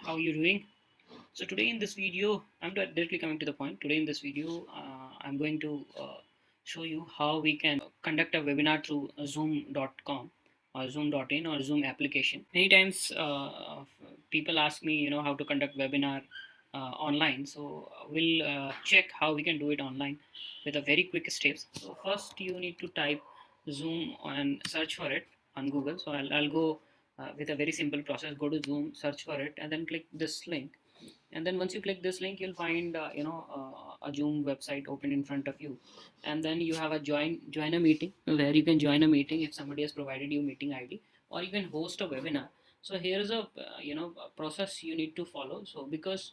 how are you doing? So today in this video, I'm directly coming to the point. Today in this video, I'm going to show you how we can conduct a webinar through zoom.com or zoom.in or Zoom application. Many times people ask me, how to conduct webinar online. So we'll check how we can do it online with a very quick steps. So first you need to type Zoom and search for it on Google. So I'll go with a very simple process. Go to Zoom, search for it, and then click this link. And then once you click this link, you'll find a Zoom website open in front of you, and then you have a join a meeting where you can join a meeting if somebody has provided you meeting ID, or you can host a webinar. So here is a a process you need to follow. So because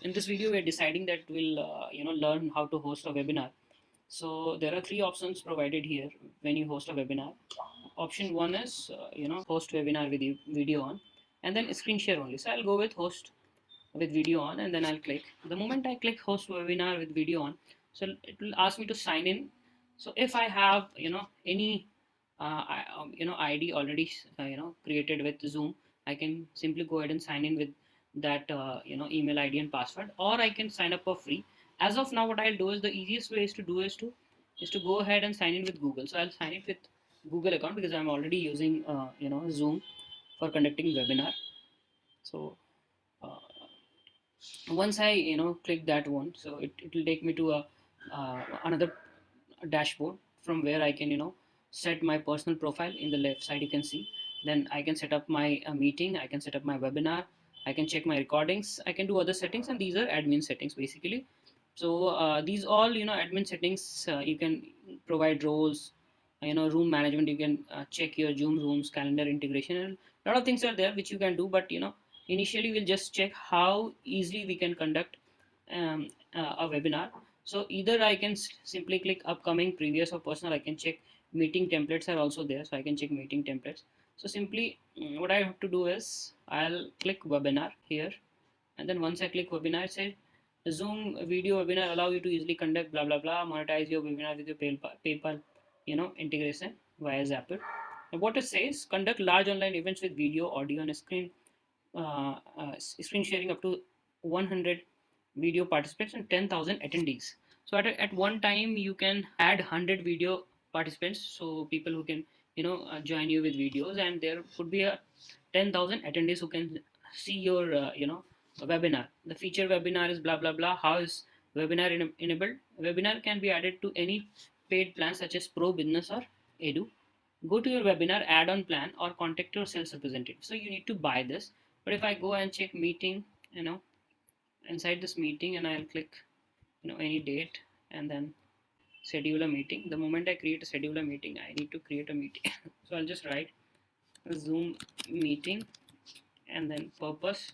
in this video we're deciding that we'll learn how to host a webinar. So there are three options provided here when you host a webinar. Option one is host webinar with video on, and then screen share only. So I'll go with host with video on, and then I'll click. The moment I click host webinar with video on, so it will ask me to sign in. So if I have any ID already created with Zoom, I can simply go ahead and sign in with that email ID and password, or I can sign up for free. As of now, what I'll do is the easiest way is to go ahead and sign in with Google. So I'll sign in with Google account because I'm already using Zoom for conducting webinar. So uh, once I click that one, so it will take me to a another dashboard from where I can set my personal profile. In the left side you can see, then I can set up my meeting, I can set up my webinar, I can check my recordings, I can do other settings, and these are admin settings basically. So these all admin settings, you can provide roles, room management, you can check your Zoom rooms, calendar integration, and a lot of things are there which you can do. But initially we'll just check how easily we can conduct a webinar. So either I can simply click upcoming, previous, or personal. I can check meeting templates are also there, so I can check meeting templates. So simply what I have to do is I'll click webinar here, and then once I click webinar, it says Zoom video webinar allow you to easily conduct blah blah blah, monetize your webinar with your PayPal integration via Zapier. And what it says, conduct large online events with video, audio, and screen sharing up to 100 video participants and 10,000 attendees. So at one time you can add 100 video participants, so people who can join you with videos, and there could be a 10,000 attendees who can see your webinar. The feature webinar is blah blah blah. How is webinar enabled? Webinar can be added to any paid plan such as Pro, Business, or Edu. Go to your webinar add-on plan or contact your sales representative. So you need to buy this. But if I go and check meeting, inside this meeting, and I'll click any date and then schedule a meeting. The moment I create a schedule a meeting, I need to create a meeting. So I'll just write Zoom meeting and then purpose.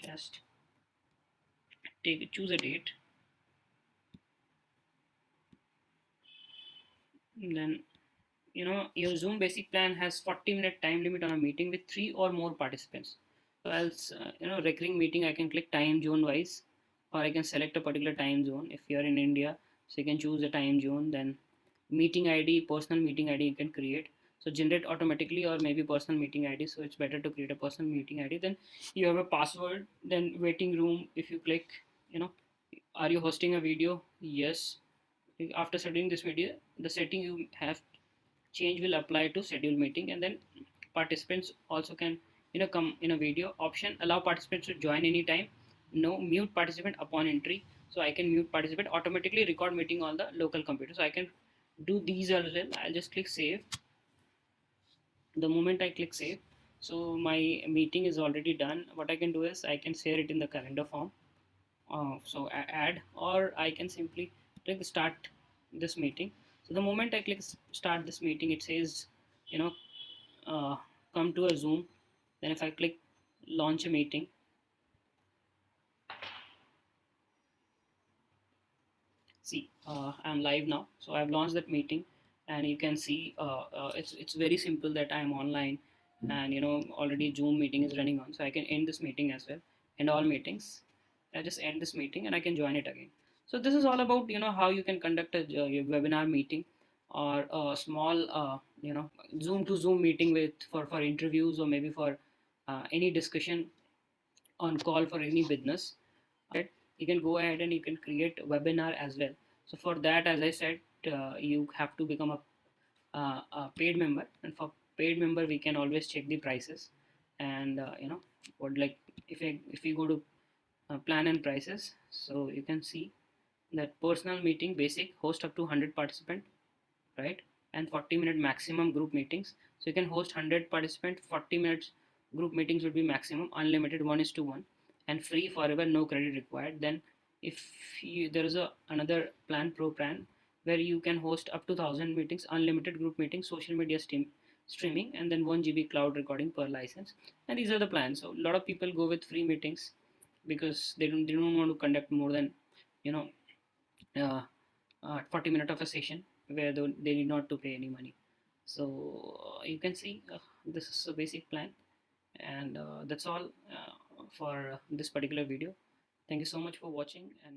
Just choose a date, and then your Zoom basic plan has 40-minute time limit on a meeting with 3 or more participants. So else recurring meeting, I can click time zone wise, or I can select a particular time zone. If you're in India, so you can choose the time zone. Then meeting ID, personal meeting ID you can create, so generate automatically, or maybe personal meeting ID. So it's better to create a personal meeting ID. Then you have a password. Then waiting room, if you click, are you hosting a video? Yes. After setting this video, the setting you have change will apply to schedule meeting. And then participants also can come in a video option, allow participants to join anytime. No, mute participant upon entry. So I can mute participant, automatically record meeting on the local computer. So I can do these as well. I'll just click save. The moment I click save, so my meeting is already done. What I can do is I can share it in the calendar form. So add, or I can simply click start this meeting. So the moment I click start this meeting, it says uh, come to a Zoom. Then if I click launch a meeting, see I'm live now. So I've launched that meeting, and you can see it's very simple that I'm online, and already Zoom meeting is running on. So I can end this meeting as well, end all meetings. I just end this meeting and I can join it again. So this is all about how you can conduct a webinar meeting, or a small Zoom to Zoom meeting with for interviews, or maybe for any discussion on call for any business, right? You can go ahead and you can create a webinar as well. So for that, as I said, you have to become a paid member, and for paid member we can always check the prices. And what, like, if you go to plan and prices, so you can see that personal meeting basic host up to 100 participant, right? And 40-minute maximum group meetings. So you can host 100 participant, 40 minutes group meetings would be maximum, unlimited 1:1, and free forever, no credit required. Then if there is another plan, pro plan, where you can host up to 1,000 meetings, unlimited group meetings, social media streaming, and then 1 GB cloud recording per license. And these are the plans. So a lot of people go with free meetings because they don't want to conduct more than, you know uh, 40 minutes of a session where they need not to pay any money. So you can see, this is a basic plan. And that's all for this particular video. Thank you so much for watching, and